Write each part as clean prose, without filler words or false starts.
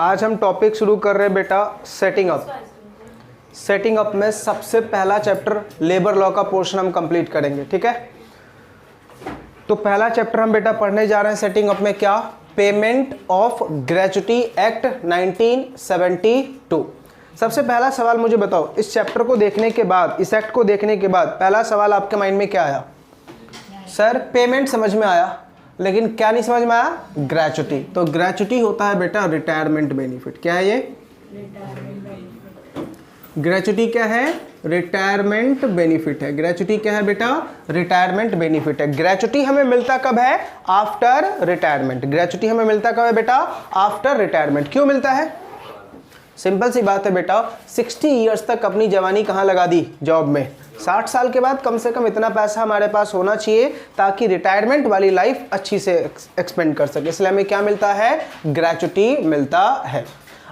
आज हम टॉपिक शुरू कर रहे हैं बेटा सेटिंग अप। सेटिंग अप में सबसे पहला चैप्टर लेबर लॉ का पोर्शन हम कंप्लीट करेंगे, ठीक है। तो पहला चैप्टर हम बेटा पढ़ने जा रहे हैं सेटिंग अप में, क्या? Payment of gratuity act 1972। सबसे पहला सवाल मुझे बताओ, इस चैप्टर को देखने के बाद, इस एक्ट को देखने के बाद पहला सवाल आपके माइंड में क्या आया? सर पेमेंट समझ में आया, लेकिन क्या नहीं समझ में आया? ग्रेच्युटी। तो ग्रेच्युटी होता है बेटा रिटायरमेंट बेनिफिट। क्या है ये? ग्रेच्युटी क्या है? रिटायरमेंट बेनिफिट है। ग्रेच्युटी क्या है बेटा? रिटायरमेंट बेनिफिट है। ग्रेच्युटी हमें मिलता कब है? After retirement. ग्रेच्युटी हमें मिलता कब है बेटा? After retirement. क्यों मिलता है? सिंपल सी बात है बेटा, 60 ईयर्स तक अपनी जवानी कहाँ लगा दी? जॉब में। 60 साल के बाद कम से कम इतना पैसा हमारे पास होना चाहिए ताकि रिटायरमेंट वाली लाइफ अच्छी से एक्सपेंड कर सके। इसलिए हमें क्या मिलता है? ग्रेच्युटी मिलता है।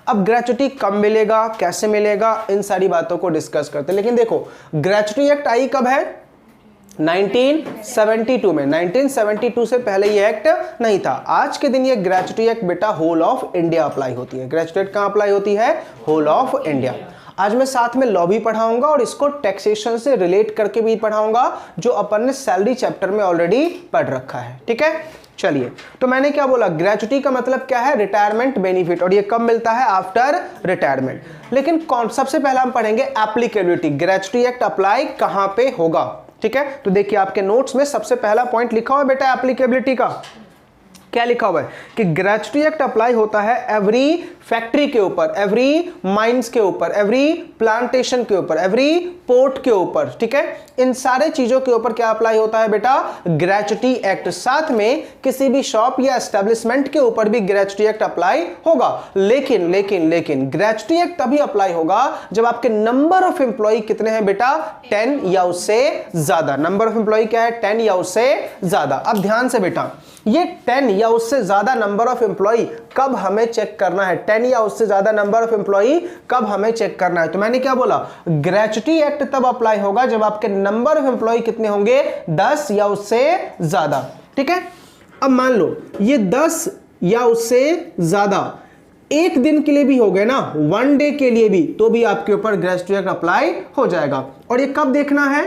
अब ग्रेच्युटी कब मिलेगा, कैसे मिलेगा, इन सारी बातों को डिस्कस करते हैं। लेकिन देखो, ग्रेच्युटी एक्ट आई कब है? 1972 में। 1972 से पहले ये एक्ट नहीं था। आज के दिन ये ग्रेच्युटी एक्ट बेटा होल ऑफ इंडिया अप्लाई होती है। ग्रेच्युटी एक्ट कहाँ अप्लाई होती है? Whole of India. आज मैं साथ में लॉ भी पढ़ाऊंगा और इसको टैक्सेशन से रिलेट करके भी पढ़ाऊंगा, जो अपन ने सैलरी चैप्टर में ऑलरेडी पढ़ रखा है, ठीक है। चलिए, तो मैंने क्या बोला? ग्रेच्युटी का मतलब क्या है? Retirement benefit. और ये कब मिलता है? After retirement. लेकिन कौन, सबसे पहले हम पढ़ेंगे एप्लीकेबिलिटी। ग्रेच्युटी एक्ट अप्लाई कहां पे होगा, ठीक है। तो देखिए आपके नोट्स में सबसे पहला पॉइंट लिखा हुआ है बेटा एप्लीकेबिलिटी का। क्या लिखा हुआ है कि ग्रेच्युटी एक्ट अप्लाई होता है एवरी फैक्ट्री के ऊपर, एवरी माइंस के ऊपर, एवरी प्लांटेशन के ऊपर, एवरी पोर्ट के ऊपर, ठीक है। इन सारे चीजों के ऊपर क्या अप्लाई होता है बेटा? Gratuity act. साथ में किसी भी शॉप या एस्टेब्लिशमेंट के ऊपर भी ग्रेच्युटी एक्ट अप्लाई होगा। लेकिन लेकिन लेकिन ग्रेच्युटी एक्ट तभी अप्लाई होगा जब आपके नंबर ऑफ एम्प्लॉय कितने हैं बेटा? 10 या उससे ज्यादा। नंबर ऑफ एम्प्लॉय क्या है? 10 या उससे ज्यादा। अब ध्यान से बेटा, ये 10 या उससे ज्यादा नंबर ऑफ एम्प्लॉय कब हमें चेक करना है? 10 या उससे ज्यादा नंबर ऑफ एम्प्लॉय कब हमें चेक करना है? तो मैंने क्या बोला? ग्रेच्युटी एक्ट तब अप्लाई होगा जब आपके नंबर ऑफ एम्प्लॉय कितने होंगे? 10 या उससे ज्यादा, ठीक है। अब मान लो ये 10 या उससे ज्यादा एक दिन के लिए भी हो गए ना, 1 डे के लिए भी, तो भी आपके ऊपर ग्रेच्युटी एक्ट अप्लाई हो जाएगा। और ये कब देखना है?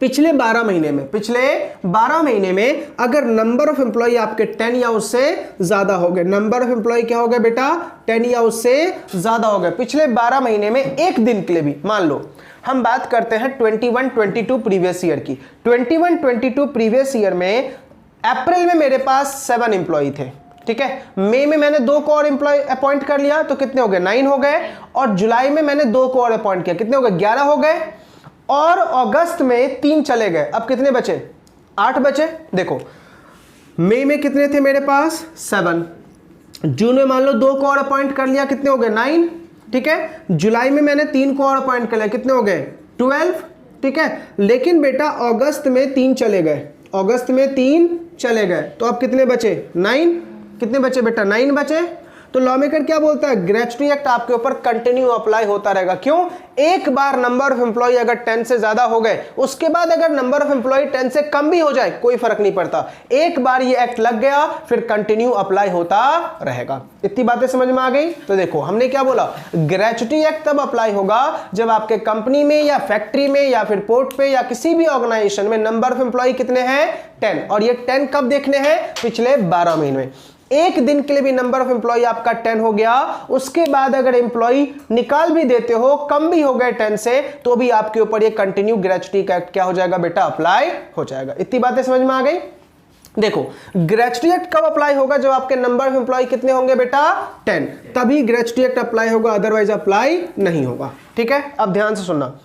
पिछले 12 महीने में। पिछले 12 महीने में अगर नंबर ऑफ एम्प्लॉय आपके 10 या उससे ज्यादा हो गए, नंबर ऑफ एम्प्लॉय क्या हो गए बेटा? 10 या उससे ज्यादा हो गए पिछले 12 महीने में एक दिन के लिए भी। मान लो हम बात करते हैं 21-22 प्रीवियस ईयर की। 21-22 प्रीवियस ईयर में अप्रैल में मेरे पास 7 एम्प्लॉय थे, ठीक है। मई में मैंने 2 को और एम्प्लॉय अपॉइंट कर लिया, तो कितने हो गए? 9 हो गए। और जुलाई में मैंने 2 को और अपॉइंट किया, कितने हो गए? 11 हो गए। और अगस्त में 3 चले गए, अब कितने बचे? 8 बचे। देखो, मई में कितने थे मेरे पास? 7। जून में मान लो 2 को और अपॉइंट कर लिया, कितने हो गए? 9, ठीक है। जुलाई में मैंने 3 को और अपॉइंट कर लिया, कितने हो गए? 12, ठीक है। लेकिन बेटा अगस्त में 3 चले गए, अगस्त में 3 चले गए, तो अब कितने बचे? 9। कितने बचे बेटा? 9 बचे। तो लॉ मेकर क्या बोलता है? ग्रेच्युटी एक्ट आपके ऊपर कंटिन्यू अप्लाई होता रहेगा। क्यों? एक बार नंबर ऑफ एम्प्लॉय अगर 10 से ज्यादा हो गए, उसके बाद अगर नंबर ऑफ एम्प्लॉय 10 से कम भी हो जाए, कोई फर्क नहीं पड़ता। एक बार ये एक्ट लग गया, फिर कंटिन्यू अप्लाई होता रहेगा। इतनी बातें समझ में आ गई? तो देखो हमने क्या बोला? ग्रेच्युटी एक्ट तब अप्लाई होगा जब आपके कंपनी में या फैक्ट्री में या फिर पोर्ट पे या किसी भी ऑर्गेनाइजेशन में नंबर ऑफ एम्प्लॉय कितने हैं? 10। और ये 10 कब देखने हैं? पिछले 12 महीने में। एक दिन के लिए भी नंबर ऑफ एम्प्लॉय आपका 10 हो गया, उसके बाद अगर एम्प्लॉय निकाल भी देते हो, कम भी हो गए 10 से, तो भी आपके ऊपर ये कंटिन्यू ग्रेच्युटी का एक्ट क्या हो जाएगा बेटा? अप्लाई हो जाएगा। इतनी बातें समझ में आ गई? देखो, ग्रेच्युटी एक्ट कब अप्लाई होगा? जब आपके नंबर ऑफ एम्प्लॉय कितने होंगे बेटा? 10, तभी ग्रेच्युटी एक्ट अप्लाई होगा, अदरवाइज अप्लाई नहीं होगा, ठीक है। अब ध्यान से सुनना।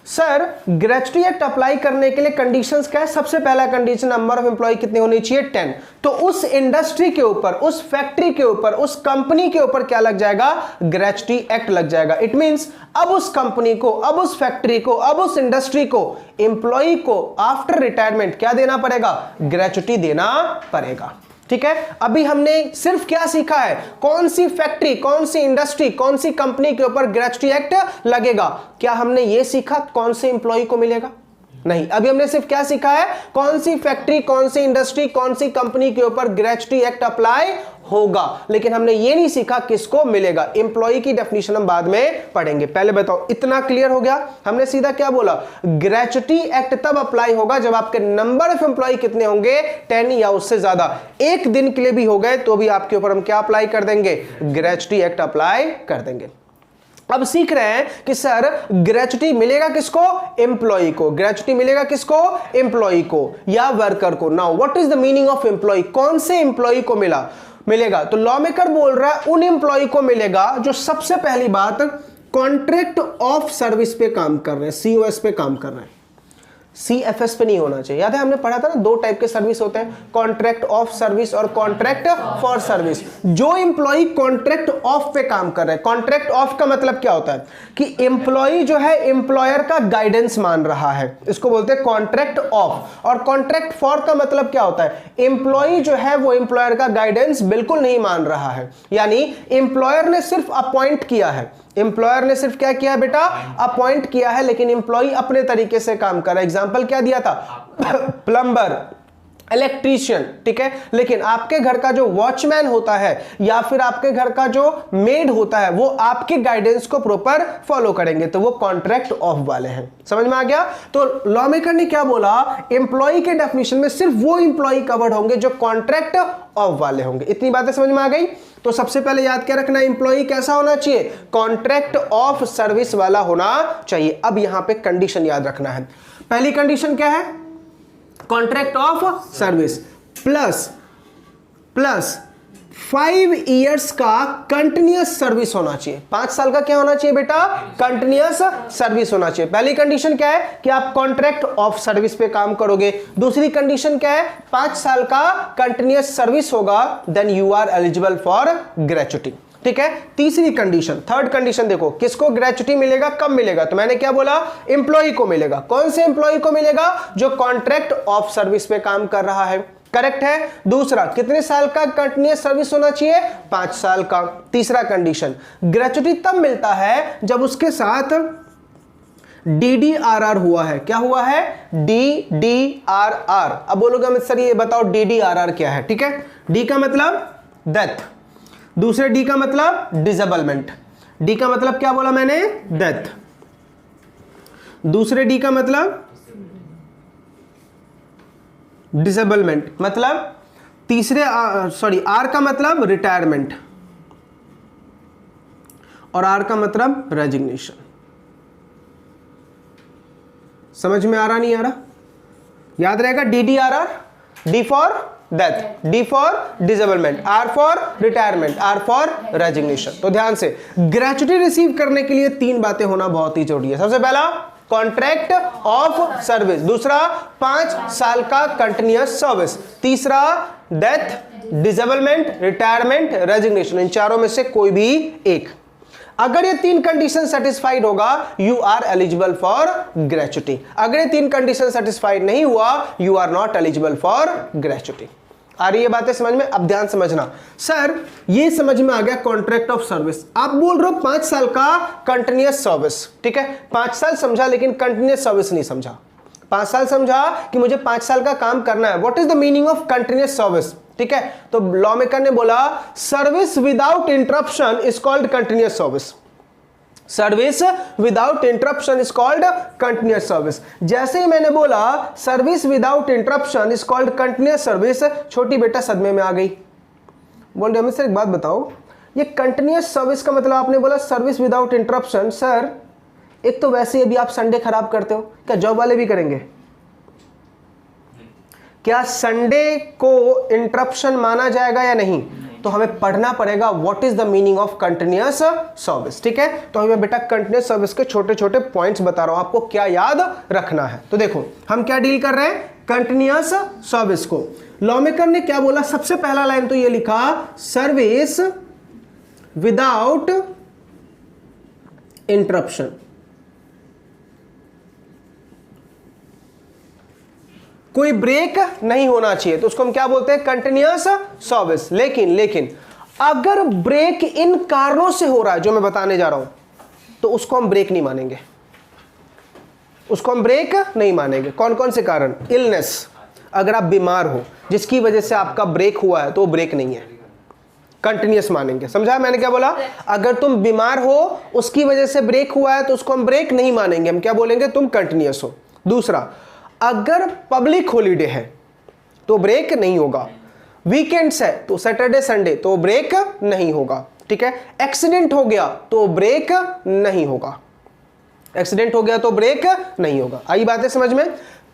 सर ग्रेच्युटी एक्ट अप्लाई करने के लिए कंडीशंस क्या है? सबसे पहला कंडीशन, नंबर ऑफ एम्प्लॉय कितने होने चाहिए? 10। तो उस इंडस्ट्री के ऊपर, उस फैक्ट्री के ऊपर, उस कंपनी के ऊपर क्या लग जाएगा? ग्रेच्युटी एक्ट लग जाएगा। इट मींस अब उस कंपनी को, अब उस फैक्ट्री को, अब उस इंडस्ट्री को, एम्प्लॉय को आफ्टर रिटायरमेंट क्या देना पड़ेगा? ग्रेच्युटी देना पड़ेगा, ठीक है। अभी हमने सिर्फ क्या सीखा है? कौन सी फैक्ट्री, कौन सी इंडस्ट्री, कौन सी कंपनी के ऊपर ग्रेच्युटी एक्ट लगेगा। क्या हमने ये सीखा कौन से एम्प्लॉय को मिलेगा? नहीं, अभी हमने सिर्फ क्या सीखा है? कौन सी फैक्ट्री, कौन सी इंडस्ट्री, कौन सी कंपनी के ऊपर ग्रेच्युटी एक्ट अप्लाई होगा, लेकिन हमने ये नहीं सीखा किसको मिलेगा। एम्प्लॉय की डेफिनेशन हम बाद में पढ़ेंगे। पहले बताओ, इतना क्लियर हो गया? हमने सीधा क्या बोला, ग्रेच्युटी एक्ट तब अप्लाई होगा जब आपके नंबर ऑफ एम्प्लॉय कितने होंगे, 10 या उससे ज्यादा। एक दिन के लिए भी हो गए तो भी आपके ऊपर हम क्या अप्लाई कर देंगे, ग्रेच्युटी एक्ट अप्लाई कर देंगे। अब सीख रहे हैं कि सर ग्रेच्युटी मिलेगा किसको, एम्प्लॉय को। ग्रेच्युटी मिलेगा किसको, एम्प्लॉय को या वर्कर को। Now what is the meaning of employ, कौन से एम्प्लॉय को मिलेगा? तो लॉ मेकर बोल रहा है उन एम्प्लॉय को मिलेगा जो सबसे पहली बात कॉन्ट्रैक्ट ऑफ सर्विस पे काम कर रहे हैं, COS पे काम कर रहे हैं, CFS पे नहीं होना चाहिए। याद है हमने पढ़ा था ना, दो टाइप के सर्विस होते हैं, कॉन्ट्रैक्ट ऑफ सर्विस और कॉन्ट्रैक्ट फॉर सर्विस। जो एम्प्लॉय कॉन्ट्रैक्ट ऑफ पे काम कर रहे हैं, कॉन्ट्रैक्ट ऑफ का मतलब क्या होता है कि एम्प्लॉय जो है एम्प्लॉयर का गाइडेंस मान रहा है, इसको बोलते हैं कॉन्ट्रैक्ट ऑफ। और कॉन्ट्रैक्ट फॉर का मतलब क्या होता है, एम्प्लॉय जो है वो एम्प्लॉयर का गाइडेंस बिल्कुल नहीं मान रहा है, यानी एम्प्लॉयर ने सिर्फ अपॉइंट किया है, एम्प्लॉयर ने सिर्फ क्या किया बेटा, अपॉइंट किया है, लेकिन एम्प्लॉय अपने तरीके से काम कर रहा है। एग्जांपल क्या दिया था, प्लम्बर, इलेक्ट्रीशियन, ठीक है। लेकिन आपके घर का जो वॉचमैन होता है या फिर आपके घर का जो मेड होता है वो आपके गाइडेंस को प्रॉपर फॉलो करेंगे, तो वो कॉन्ट्रैक्ट ऑफ वाले हैं। समझ में आ गया? तो लॉ मेकर ने क्या बोला, एम्प्लॉय के डेफिनेशन में सिर्फ वो एम्प्लॉय कवर्ड होंगे जो कॉन्ट्रैक्ट ऑफ वाले होंगे। इतनी बातें समझ में आ गई? तो सबसे पहले याद क्या रखना, एम्प्लॉय कैसा होना चाहिए, कॉन्ट्रैक्ट ऑफ सर्विस वाला होना चाहिए। अब यहां पे कंडीशन याद रखना है। पहली कंडीशन क्या है, contract of service plus 5 years का कंटिन्यूअस सर्विस होना चाहिए। 5 साल का क्या होना चाहिए बेटा, कंटिन्यूअस सर्विस होना चाहिए। पहली कंडीशन क्या है कि आप कॉन्ट्रैक्ट ऑफ सर्विस पे काम करोगे। दूसरी कंडीशन क्या है, 5 साल का कंटिन्यूअस सर्विस होगा, then you are eligible for gratuity. ठीक है। तीसरी कंडीशन, थर्ड कंडीशन देखो, किसको ग्रेच्युटी मिलेगा, कब मिलेगा, तो मैंने क्या बोला, एम्प्लॉय को मिलेगा। कौन से एम्प्लॉय को मिलेगा, जो कॉन्ट्रैक्ट ऑफ सर्विस पे काम कर रहा है। करेक्ट है। दूसरा, कितने साल का कंटिन्यूअस सर्विस होना चाहिए, 5 साल का। तीसरा कंडीशन, ग्रेच्युटी तब मिलता है जब उसके साथ DDRR हुआ है। क्या हुआ है, DDRR। अब बोलोगे अमित सर ये बताओ DDRR क्या है। ठीक है, D का मतलब डेथ, दूसरे D का मतलब डिसेबलमेंट। D का मतलब क्या बोला मैंने, डेथ। दूसरे D का मतलब डिसेबलमेंट, मतलब तीसरे R का मतलब रिटायरमेंट और R का मतलब रेजिग्नेशन। समझ में आ रहा, नहीं आ रहा? याद रहेगा, DDRR, D for death, D for disablement, R for retirement, R for resignation. तो ध्यान से, ग्रेच्युटी रिसीव करने के लिए 3 बातें होना बहुत ही जरूरी है। सबसे पहला, कॉन्ट्रैक्ट ऑफ सर्विस। दूसरा, 5 साल का कंटिन्यूअस सर्विस। तीसरा, डेथ, डिसेबलमेंट, रिटायरमेंट, रेजिग्नेशन। इन चारों में से कोई भी एक। अगर ये 3 कंडीशन सेटिस्फाइड होगा, you are eligible for gratuity. अगर ये 3 कंडीशन सेटिस्फाइड नहीं हुआ, you are not eligible for gratuity. आ रही है बातें समझ में? अब ध्यान समझना, सर ये समझ में आ गया कॉन्ट्रैक्ट ऑफ सर्विस। आप बोल रहे हो 5 साल का कंटिन्यूअस सर्विस। ठीक है, 5 साल समझा लेकिन कंटिन्यूअस सर्विस नहीं समझा। 5 साल समझा कि मुझे 5 साल का काम करना है। What is the meaning of continuous service? ठीक है, तो लॉ मेकर ने बोला service without interruption is called continuous service. Service without interruption is called continuous service. जैसे ही मैंने बोला service without interruption is called continuous service, छोटी बेटा सदमे में आ गई। बोल रहे सर एक बात बताओ, ये कंटिन्यूअस सर्विस का मतलब आपने बोला सर्विस विदाउट इंटरप्शन। सर एक तो वैसे ही अभी आप संडे खराब करते हो, क्या जॉब वाले भी करेंगे? क्या संडे को इंटरप्शन माना जाएगा या नहीं? तो हमें पढ़ना पड़ेगा what is the meaning of continuous service. ठीक है, तो हमें बेटा कंटिन्यूअस सर्विस के छोटे छोटे पॉइंट्स बता रहा हूं, आपको क्या याद रखना है। तो देखो हम क्या डील कर रहे हैं, कंटिन्यूअस सर्विस को। लॉ मेकर ने क्या बोला, सबसे पहला लाइन तो ये लिखा, सर्विस विदाउट इंटरप्शन। कोई ब्रेक नहीं होना चाहिए, तो उसको हम क्या बोलते हैं, कंटिन्यूअस सर्विस। लेकिन अगर ब्रेक इन कारणों से हो रहा है जो मैं बताने जा रहा हूं, तो उसको हम ब्रेक नहीं मानेंगे। उसको हम ब्रेक नहीं मानेंगे। कौन कौन से कारण? इलनेस, अगर आप बीमार हो जिसकी वजह से आपका ब्रेक हुआ है तो वो ब्रेक नहीं है। कंटिन्यूअस मानेंगे। समझा मैंने क्या बोला? अगर तुम बीमार हो, उसकी वजह से ब्रेक हुआ है, तो उसको हम ब्रेक नहीं मानेंगे, हम क्या बोलेंगे? तुम कंटिन्यूअस हो। दूसरा, अगर पब्लिक हॉलीडे है तो ब्रेक नहीं होगा, वीकेंड्स है तो सैटरडे संडे तो ब्रेक नहीं होगा, ठीक है। एक्सीडेंट हो गया तो ब्रेक नहीं होगा, एक्सीडेंट हो गया तो ब्रेक नहीं होगा। आई बातें समझ में?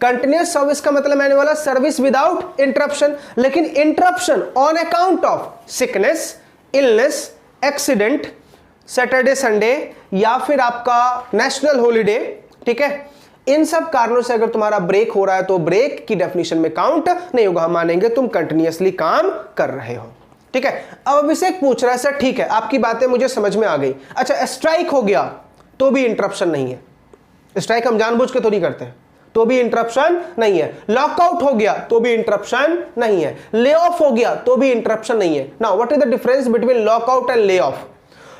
कंटिन्यूअस सर्विस का मतलब मैंने बोला सर्विस विदाउट इंटरप्शन, लेकिन interruption on account of sickness, illness, accident, Saturday Sunday या फिर आपका नेशनल हॉलीडे, ठीक है, इन सब कारणों से अगर तुम्हारा ब्रेक हो रहा है तो ब्रेक की डेफिनेशन में काउंट नहीं होगा, हम मानेंगे तुम कंटिन्यूअसली काम कर रहे हो, ठीक है। अब अभिषेक पूछ रहा है सर ठीक है आपकी बातें मुझे समझ में आ गई, अच्छा स्ट्राइक हो गया तो भी इंटरप्शन नहीं है, स्ट्राइक हम जानबूझ के तो नहीं करते, तो भी इंटरप्शन नहीं है। लॉकआउट हो गया तो भी इंटरप्शन नहीं है। ले ऑफ हो गया तो भी इंटरप्शन नहीं है। Now what is the difference between lockout and lay off?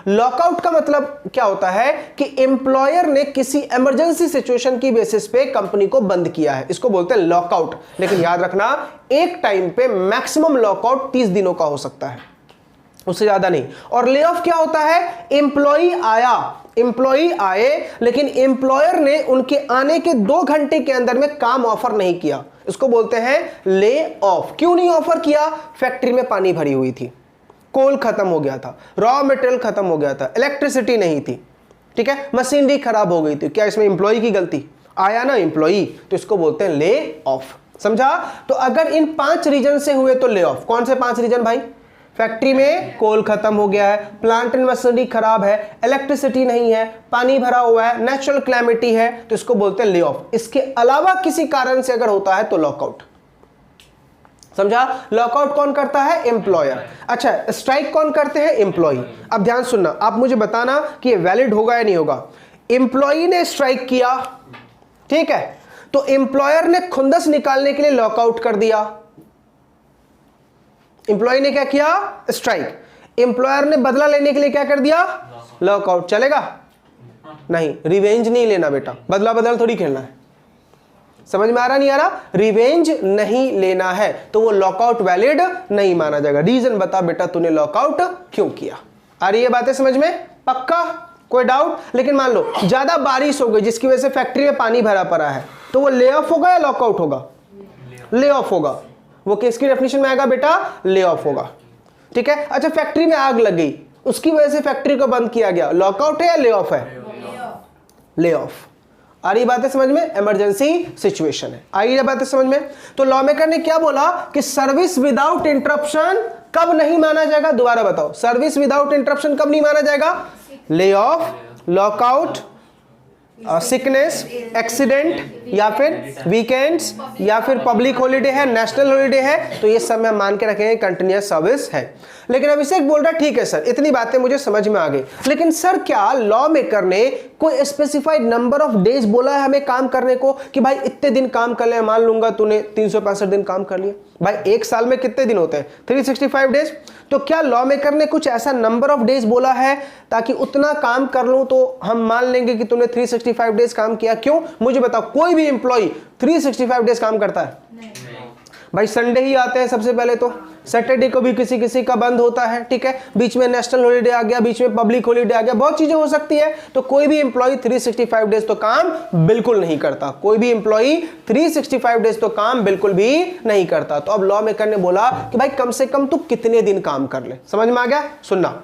Lockout का मतलब क्या होता है कि एम्प्लॉयर ने किसी इमरजेंसी सिचुएशन की बेसिस पे कंपनी को बंद किया है, इसको बोलते हैं लॉकआउट। लेकिन याद रखना एक टाइम पे मैक्सिमम लॉकआउट 30 दिनों का हो सकता है, उससे ज्यादा नहीं। और ले ऑफ क्या होता है? एम्प्लॉई आए लेकिन एम्प्लॉयर ने उनके आने के 2 घंटे के अंदर में काम ऑफर नहीं किया, इसको बोलते हैं ले ऑफ। क्यों नहीं ऑफर किया? फैक्ट्री में पानी भरी हुई थी, कोल खत्म हो गया था, रॉ मटेरियल खत्म हो गया था, इलेक्ट्रिसिटी नहीं थी, ठीक है, मशीनरी खराब हो गई थी। क्या इसमें एम्प्लॉय की गलती? आया ना एम्प्लॉय, तो इसको बोलते हैं ले ऑफ। समझा? तो अगर इन 5 रीजन से हुए तो ले ऑफ। कौन से 5 रीजन भाई? फैक्ट्री में कोल खत्म हो गया है, प्लांट एंड मशीनरी खराब है, इलेक्ट्रिसिटी नहीं है, पानी भरा हुआ है, नेचुरल क्लैमिटी है, तो इसको बोलते हैं ले ऑफ। इसके अलावा किसी कारण से अगर होता है तो लॉकआउट। समझा? लॉकआउट कौन करता है? एम्प्लॉयर। अच्छा, स्ट्राइक कौन करते हैं? एम्प्लॉई। अब ध्यान सुनना, आप मुझे बताना कि ये वैलिड होगा या नहीं होगा। एम्प्लॉई ने स्ट्राइक किया, ठीक है, तो एम्प्लॉयर ने खुंदस निकालने के लिए लॉकआउट कर दिया। एम्प्लॉय ने क्या किया? स्ट्राइक। एम्प्लॉयर ने बदला लेने के लिए क्या कर दिया? लॉकआउट। चलेगा? नहीं, रिवेंज नहीं लेना बेटा, बदला बदल थोड़ी खेलना है। समझ में आ रहा नहीं आ रहा? रिवेंज नहीं लेना है, तो वो लॉकआउट वैलिड नहीं माना जाएगा। रीजन बता बेटा तूने लॉकआउट क्यों किया। आ रही है बातें समझ में? पक्का? कोई डाउट? लेकिन मान लो ज्यादा बारिश हो गई जिसकी वजह से फैक्ट्री में पानी भरा पड़ा है, तो वो ले ऑफ होगा या लॉकआउट होगा? ले ऑफ होगा। वो किसकी डेफिनेशन में आएगा बेटा? ले ऑफ होगा, ठीक है। अच्छा, फैक्ट्री में आग लग गई, उसकी वजह से फैक्ट्री को बंद किया गया, लॉकआउट है या ले ऑफ है? Lay off. आ रही बातें समझ में? इमरजेंसी सिचुएशन है। आ रही बातें समझ में? तो लॉ मेकर ने क्या बोला कि सर्विस विदाउट इंटरप्शन कब नहीं माना जाएगा? दोबारा बताओ, सर्विस विदाउट इंटरप्शन कब नहीं माना जाएगा? Lay off, lockout, sickness, accident, या फिर वीकेंड्स, या फिर पब्लिक हॉलीडे है, नेशनल हॉलीडे है, तो ये सब हम मान के रखेंगे कंटिन्यूअस सर्विस है। लेकिन अभिषेक बोल रहा है ठीक है सर, इतनी बातें मुझे समझ में आ गई, लेकिन सर क्या लॉ मेकर ने कोई स्पेसिफाइड नंबर ऑफ डेज बोला है हमें काम करने को कि भाई इतने दिन काम कर ले? मान लूंगा तूने 365 दिन काम कर लिया, भाई एक साल में कितने दिन होते हैं? 365 डेज। तो क्या लॉ मेकर ने कुछ ऐसा नंबर ऑफ डेज बोला है ताकि उतना काम कर लूं तो हम मान लेंगे कि तूने 365 डेज काम किया? क्यों? मुझे बताओ, कोई भी एम्प्लॉय 365 डेज काम करता है? नहीं। भाई संडे ही आते हैं सबसे पहले, तो सैटरडे को भी किसी किसी का बंद होता है, ठीक है, बीच में नेशनल हॉलीडे आ गया, बीच में पब्लिक हॉलीडे आ गया, बहुत चीजें हो सकती है। तो कोई भी एम्प्लॉय 365 डेज तो काम बिल्कुल नहीं करता, कोई भी एम्प्लॉय 365 डेज तो काम बिल्कुल भी नहीं करता। तो अब लॉ मेकर ने बोला कि भाई कम से कम तू कितने दिन काम कर ले। समझ में आ गया? सुनना,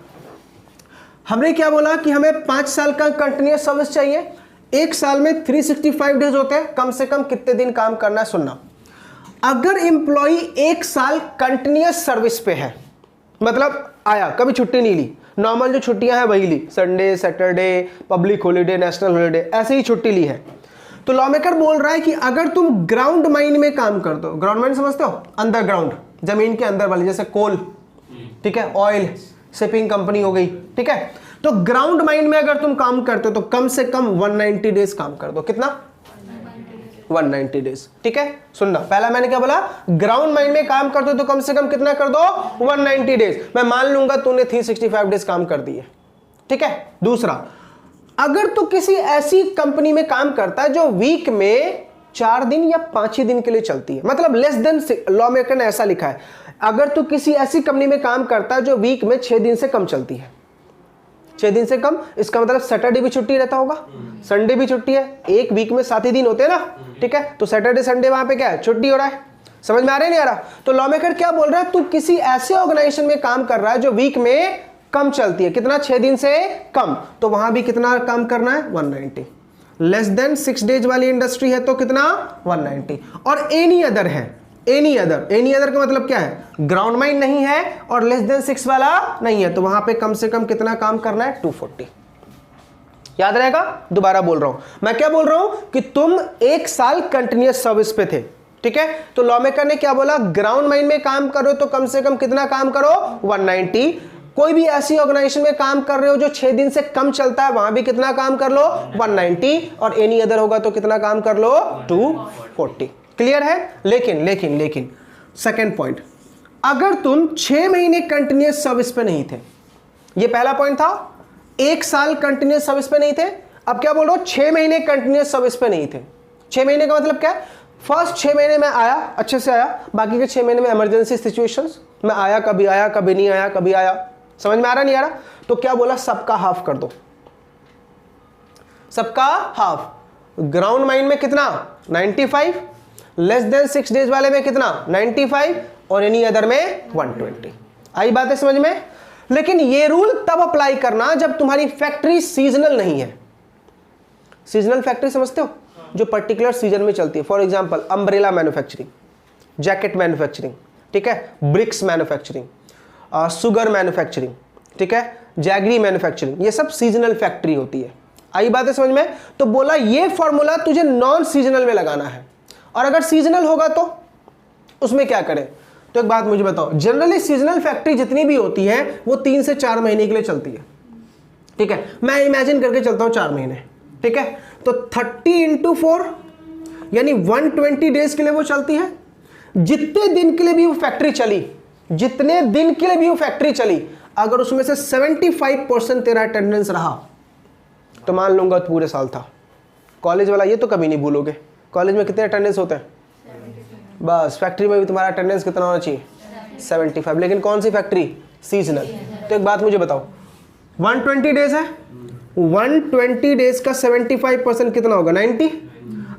हमने क्या बोला कि हमें 5 साल का कंटिन्यूअस सर्विस चाहिए, एक साल में 365 डेज होते हैं, कम से कम कितने दिन काम करना है? सुनना, अगर एम्प्लॉय एक साल कंटिन्यूअस सर्विस पे है, मतलब आया, कभी छुट्टी नहीं ली, नॉर्मल जो छुट्टियां हैं वही ली, Sunday, Saturday, public holiday, national holiday, ऐसे ही छुट्टी ली है, तो लॉ मेकर बोल रहा है कि अगर तुम ग्राउंड माइन में काम करते हो, ग्राउंड माइन समझते हो? अंडरग्राउंड, जमीन के अंदर वाली, जैसे कोल, ठीक है, ऑयल शिपिंग कंपनी हो गई, ठीक है, तो ग्राउंड माइन में अगर तुम काम करते हो तो कम से कम 190 डेज काम कर दो। कितना? 190 डेज, ठीक है। सुनना, पहला मैंने क्या बोला? ग्राउंड माइन में काम करते हो तो कम से कम कितना कर दो? 190 डेज। मैं मान लूंगा तूने 365 डेज काम कर दिए, ठीक है। दूसरा, अगर तू किसी ऐसी कंपनी में काम करता है जो वीक में 4 दिन या 5 ही दिन के लिए चलती है, मतलब लेस देन, लॉ मेकर ने ऐसा लिखा है, अगर तू किसी ऐसी कंपनी में काम करता है जो वीक में 6 दिन से कम चलती है, 6 दिन से कम, इसका मतलब सैटरडे भी छुट्टी रहता होगा, संडे भी छुट्टी है, एक वीक में 7 ही दिन होते हैं ना, ठीक है, तो सैटरडे संडे वहां पे क्या है, छुट्टी हो रहा है। समझ में आ रहा है नहीं आ रहा? तो लॉ मेकर क्या बोल रहा है, तू किसी ऐसे ऑर्गेनाइजेशन में काम कर रहा है जो वीक में कम चलती है, कितना, 6 दिन से कम, तो वहां भी कितना काम करना है, 190। लेस देन 6 डेज वाली इंडस्ट्री है तो कितना, 190। और एनी अदर है, एनी अदर का मतलब क्या है, ग्राउंड माइन नहीं है और लेस देन 6 वाला नहीं है, तो वहां पे कम से कम कितना काम करना है, 240। याद रहेगा? दोबारा बोल रहा हूं, मैं क्या बोल रहा हूं कि तुम 1 साल कंटिन्यूअस सर्विस पे थे, ठीक है, तो लॉ मेकर ने क्या बोला, ग्राउंड माइन में काम करो तो कम से कम कितना काम करो, 190। कोई भी ऐसी ऑर्गेनाइजेशन में काम कर रहे हो जो 6 दिन से कम चलता है, वहां भी कितना काम कर लो, 190, और एनी अदर होगा तो कितना काम कर लो, 240। क्लियर है? लेकिन सेकंड पॉइंट, अगर तुम 6 महीने कंटिन्यूअस सर्विस पे नहीं थे, ये पहला पॉइंट था, 1 साल कंटिन्यूअस सर्विस पे नहीं थे, अब क्या बोल रहा हूं, 6 महीने कंटिन्यूअस सर्विस पे नहीं थे। 6 महीने का मतलब क्या है, फर्स्ट 6 महीने में आया, अच्छे से आया, बाकी के 6 महीने में इमरजेंसी सिचुएशंस में आया, कभी नहीं आया, कभी आया। समझ में आ रहा नहीं आ रहा? तो क्या बोला, सबका हाफ कर दो, सबका हाफ। ग्राउंड माइन में कितना, 95, लेस देन 6 डेज वाले में कितना, 95, और एनी अदर में 120। आई बात है समझ में? लेकिन ये रूल तब अप्लाई करना जब तुम्हारी फैक्ट्री सीजनल नहीं है। सीजनल फैक्ट्री समझते हो, जो पर्टिकुलर सीजन में चलती है, for example umbrella manufacturing, jacket manufacturing, ठीक है, ब्रिक्स मैन्युफैक्चरिंग, सुगर मैन्युफैक्चरिंग, ठीक है, जैगरी मैन्युफैक्चरिंग, ये सब सीजनल फैक्ट्री होती है। आई बात है समझ में? तो बोला ये फॉर्मूला तुझे नॉन सीजनल में लगाना है, और अगर सीजनल होगा तो उसमें क्या करें। तो एक बात मुझे बताओ, जनरली सीजनल फैक्ट्री जितनी भी होती है वो 3 से 4 महीने के लिए चलती है, ठीक है, मैं इमेजिन करके चलता हूं 4 महीने, ठीक है, तो 30 × 4 यानी 120 डेज के लिए वो चलती है। जितने दिन के लिए भी वो फैक्ट्री चली, जितने दिन के लिए भी वो फैक्ट्री चली, अगर उसमें से 75% तेरा अटेंडेंस रहा तो मान लूंगा तो पूरे साल था। कॉलेज वाला ये तो कभी नहीं भूलोगे, कॉलेज में कितने अटेंडेंस होते हैं, बस फैक्ट्री में भी तुम्हारा अटेंडेंस कितना होना चाहिए, 75। लेकिन कौन सी फैक्ट्री, सीजनल। तो एक बात मुझे बताओ, 120 डेज है, 120 डेज का 75% कितना होगा, 90।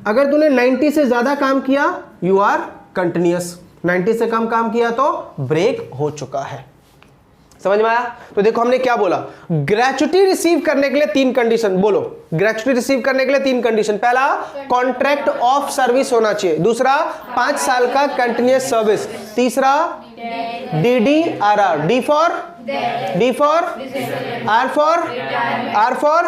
अगर तूने 90 से ज्यादा काम किया, यू आर कंटिन्यूअस, 90 से कम काम किया तो ब्रेक हो चुका है। समझ में आया? तो देखो हमने क्या बोला, ग्रेच्युटी रिसीव करने के लिए 3 कंडीशन, बोलो, ग्रेच्युटी रिसीव करने के लिए 3 कंडीशन। पहला, कॉन्ट्रैक्ट ऑफ सर्विस होना चाहिए, दूसरा 5 साल का कंटिन्यूअस सर्विस, तीसरा DDRR, D for R for,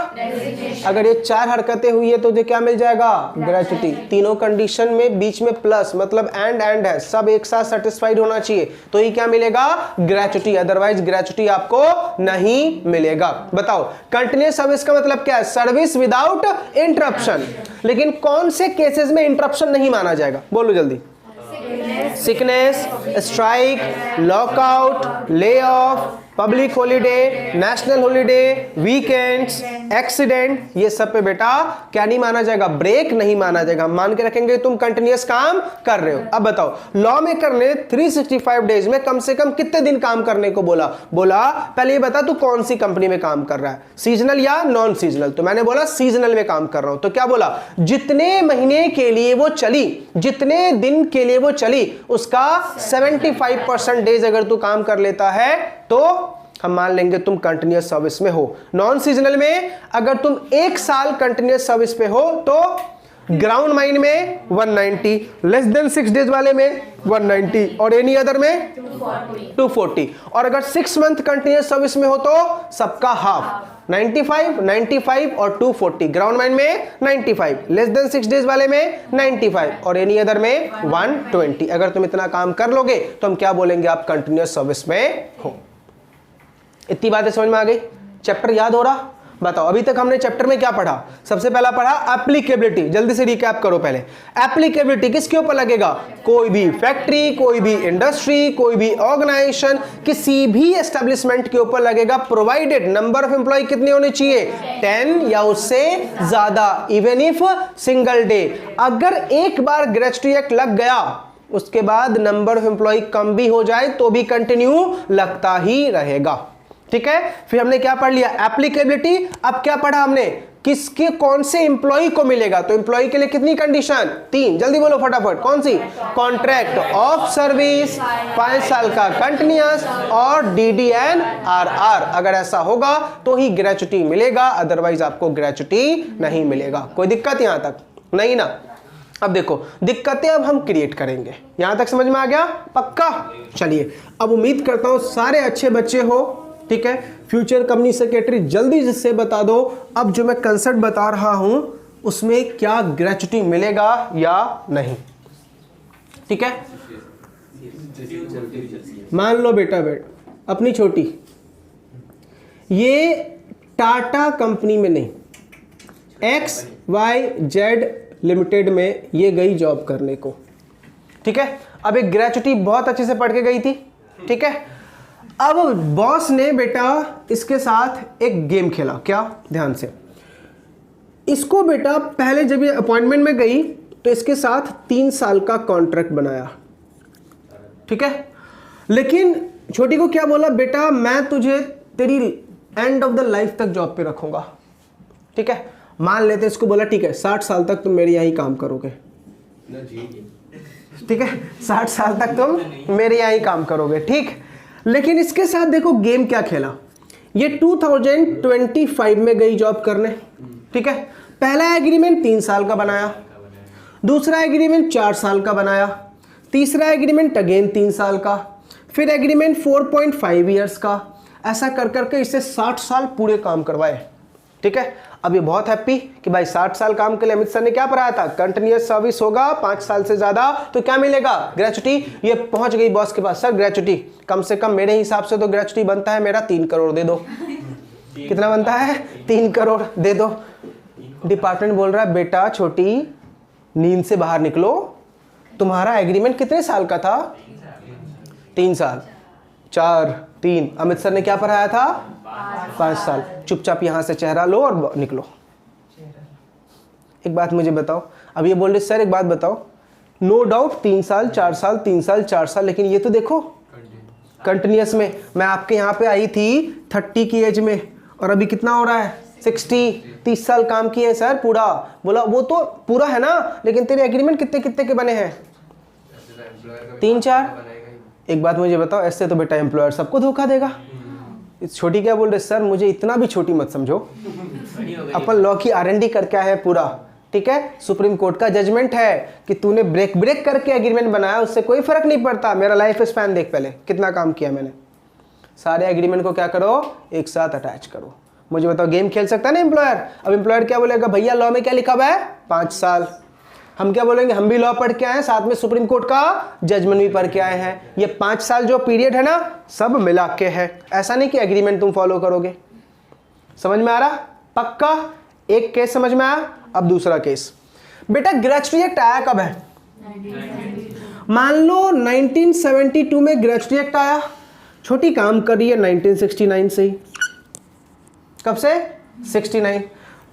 अगर ये 4 हरकतें हुई है तो ये क्या मिल जाएगा, ग्रेच्युटी। तीनों कंडीशन में बीच में प्लस, मतलब एंड है, सब एक साथ सेटिस्फाइड होना चाहिए, तो ये क्या मिलेगा, ग्रेच्युटी, अदरवाइज ग्रेच्युटी आपको नहीं मिलेगा। बताओ, कंटिन्यूअस सर्विस का मतलब क्या है, सर्विस विदाउट इंटरप्शन। लेकिन कौन से केसेस में इंटरप्शन नहीं माना जाएगा, बोलो जल्दी। Sickness, strike, lockout, lay off, public holiday, national holiday, weekends, accident, ये सब पे बेटा क्या नहीं माना जाएगा, ब्रेक नहीं माना जाएगा। मान के रखेंगे तुम कंटिन्यूअस काम कर रहे हो। अब बताओ, लॉ मेकर ने 365 डेज में कम से कम कितने दिन काम करने को बोला। पहले ये बता तू कौन सी कंपनी में काम कर रहा है, सीजनल या नॉन सीजनल। तो मैंने बोला सीजनल में काम कर रहा हूं। तो क्या बोला, जितने महीने के लिए वो चली, जितने दिन के लिए वो चली, उसका 75% डेज अगर तू काम कर लेता है तो हम मान लेंगे तुम कंटिन्यूअस सर्विस में हो। नॉन सीजनल में अगर तुम 1 साल कंटिन्यूअस सर्विस पे हो तो ग्राउंड माइन में 190, लेस देन 6 डेज वाले में 190, और एनी अदर में 240। और अगर 6 मंथ कंटिन्यूअस सर्विस में हो तो सबका हाफ, 95 और 240। ग्राउंड माइन में 95, लेस देन 6 डेज वाले में 95, और एनी अदर में 120। अगर तुम इतना काम कर लोगे तो हम क्या बोलेंगे, आप कंटिन्यूअस सर्विस में हो। इतनी बातें समझ में आ गई? चैप्टर याद हो रहा? बताओ, अभी तक हमने चैप्टर में क्या पढ़ा? सबसे पहला पढ़ा एप्लीकेबिलिटी। जल्दी से रिकैप करो पहले। एप्लीकेबिलिटी किसके ऊपर लगेगा, कोई भी फैक्ट्री, कोई भी इंडस्ट्री, कोई भी ऑर्गेनाइजेशन, किसी भी एस्टेब्लिशमेंट के ऊपर लगेगा, प्रोवाइडेड नंबर ऑफ एम्प्लॉय कितने होने चाहिए, 10 या उससे ज्यादा, इवन इफ सिंगल डे। अगर एक बार ग्रेच्युटी एक्ट लग गया उसके बाद नंबर ऑफ एम्प्लॉय कम भी हो जाए तो भी कंटिन्यू लगता ही रहेगा। ठीक है, फिर हमने क्या पढ़ लिया, एप्लीकेबिलिटी। अब क्या पढ़ा हमने, किसके कौन से एम्प्लॉय को मिलेगा, तो एम्प्लॉय के लिए कितनी कंडीशन, 3, जल्दी बोलो फटाफट, कौन सी, कॉन्ट्रैक्ट ऑफ सर्विस, 5 साल का कंटिन्यूअस और DDNRR, अगर ऐसा होगा तो ही ग्रेचुटी मिलेगा, अदरवाइज आपको ग्रेचुटी नहीं मिलेगा। कोई दिक्कत यहां तक नहीं ना। अब देखो दिक्कतें अब हम क्रिएट करेंगे, यहां तक समझ में आ गया, पक्का। चलिए अब उम्मीद करता हूं सारे अच्छे बच्चे हो। ठीक है, फ्यूचर कंपनी सेक्रेटरी जल्दी से बता दो, अब जो मैं कंसेप्ट बता रहा हूं उसमें क्या ग्रेचुटी मिलेगा या नहीं। ठीक है, मान लो बेटा अपनी छोटी, ये टाटा कंपनी में नहीं, XYZ लिमिटेड में ये गई जॉब करने को। ठीक है, अब एक ग्रेचुटी बहुत अच्छे से पढ़ के गई थी। ठीक है, अब बॉस ने बेटा इसके साथ एक गेम खेला। क्या, ध्यान से, इसको बेटा पहले जब ये अपॉइंटमेंट में गई तो इसके साथ 3 साल का कॉन्ट्रैक्ट बनाया। ठीक है, लेकिन छोटी को क्या बोला, बेटा मैं तुझे तेरी एंड ऑफ द लाइफ तक जॉब पे रखूंगा। ठीक है, मान लेते इसको बोला ठीक है 60 साल तक तुम मेरे यहीं काम करोगे। ठीक है, 60 साल तक तुम मेरे यहीं काम करोगे। ठीक, लेकिन इसके साथ देखो गेम क्या खेला, ये 2025 में गई जॉब करने। ठीक है, पहला एग्रीमेंट 3 साल का बनाया, दूसरा एग्रीमेंट 4 साल का बनाया, तीसरा एग्रीमेंट अगेन 3 साल का, फिर एग्रीमेंट 4.5 ईयर्स का, ऐसा कर करके इससे 60 साल पूरे काम करवाए। ठीक है, अब ये बहुत हैप्पी कि भाई 60 साल काम के लिए अमित सर ने क्या पढ़ाया था, कंटिन्यूअस सर्विस होगा 5 साल से ज्यादा तो क्या मिलेगा, ग्रेचुटी। ये पहुंच गई बॉस के पास, सर ग्रेचुटी कम से कम मेरे हिसाब से तो ग्रेचुटी बनता है मेरा 3 करोड़ दे दो। कितना बनता है, 3 करोड़ दे दो। डिपार्टमेंट बोल रहा है बेटा छोटी नींद से बाहर निकलो, तुम्हारा एग्रीमेंट कितने साल का था, 3 साल, 4, 3, अमित सर ने क्या पढ़ाया था, 5 साल। चुपचाप यहां से चेहरा लो और निकलो। एक बात मुझे बताओ, अब ये बोल रहे सर एक बात बताओ, नो डाउट 3 साल 4 साल 3 साल 4 साल, लेकिन ये तो देखो कंटिन्यूअस में, मैं आपके यहाँ पे आई थी 30 की एज में और अभी कितना हो रहा है 60, 30 साल काम किए सर पूरा। बोला वो तो पूरा है ना, लेकिन तेरे एग्रीमेंट कितने कितने के बने हैं, 3-4। एक बात मुझे बताओ, ऐसे तो बेटा एम्प्लॉयर सबको धोखा देगा। इस छोटी क्या बोल रहे सर मुझे इतना भी छोटी मत समझो, अपन लॉ की R&D करके आए हैं पूरा। ठीक है, सुप्रीम कोर्ट का जजमेंट है कि तूने ब्रेक करके एग्रीमेंट बनाया, उससे कोई फर्क नहीं पड़ता। मेरा लाइफ स्पैन देख पहले कितना काम किया मैंने। सारे एग्रीमेंट को क्या करो, एक साथ अटैच करो। मुझे बताओ गेम खेल सकता है ना एम्प्लॉयर। अब एम्प्लॉयर क्या बोलेगा, भैया लॉ में क्या लिखा हुआ है 5 साल। हम क्या बोलेंगे, हम भी लॉ पढ़ के आए हैं, साथ में सुप्रीम कोर्ट का जजमेंट भी पढ़ के आए हैं। ये 5 साल जो पीरियड है ना, सब मिला के है। ऐसा नहीं कि एग्रीमेंट तुम फॉलो करोगे। समझ में आ रहा, पक्का। एक केस समझ में आया। अब दूसरा केस, बेटा ग्रेचुटी एक्ट आया कब है, मान लो 1972 में ग्रेचुटी एक्ट आया। छोटी काम कर रही है 1969 से ही। कब से, 69।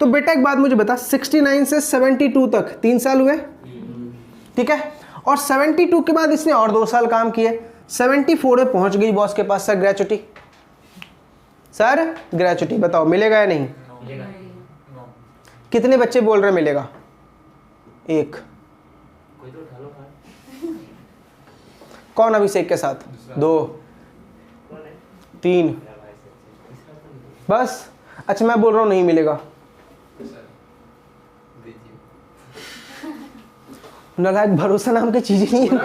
तो बेटा एक बात मुझे बता, 69 से 72 तक 3 साल हुए। ठीक है, और 72 के बाद इसने और 2 साल काम किए। 74 में पहुंच गई बॉस के पास, सर ग्रेचुटी, सर ग्रेचुटी बताओ मिलेगा या नहीं। कितने बच्चे बोल रहे मिलेगा, 1। कौन अभिषेक के साथ, 2, 3, बस। अच्छा मैं बोल रहा हूं नहीं मिलेगा, नालायक, भरोसा नाम की चीज नहीं है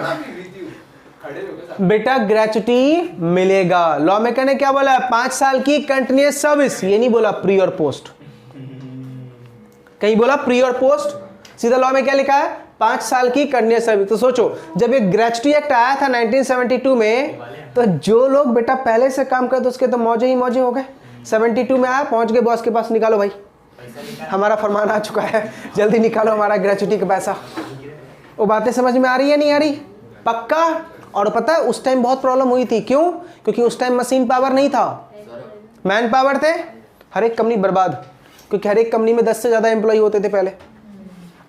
बेटा। ग्रेचुटी मिलेगा। लॉ में कहने क्या बोला है, 5 साल की कंटिन्यूअस सर्विस, ये नहीं बोला प्री और पोस्ट। कहीं बोला प्री और पोस्ट, सीधा लॉ में क्या लिखा है, 5 साल की कंटिन्यूअस सर्विस। तो सोचो जब ये ग्रेचुटी एक्ट आया था 1972 में, तो जो लोग बेटा पहले से काम करते उसके तो मौजे ही मौजे हो गए। 72 में आया, पहुंच गए बॉस के पास, निकालो भाई हमारा फरमान आ चुका है, जल्दी निकालो हमारा ग्रेचुटी का पैसा। वो बातें समझ में आ रही है नहीं आ रही, पक्का। और पता है उस टाइम बहुत प्रॉब्लम हुई थी, क्यों, क्योंकि उस टाइम मशीन पावर नहीं था, मैन पावर थे। हर एक कंपनी बर्बाद, क्योंकि हर एक कंपनी में 10 से ज़्यादा एम्प्लॉय होते थे पहले।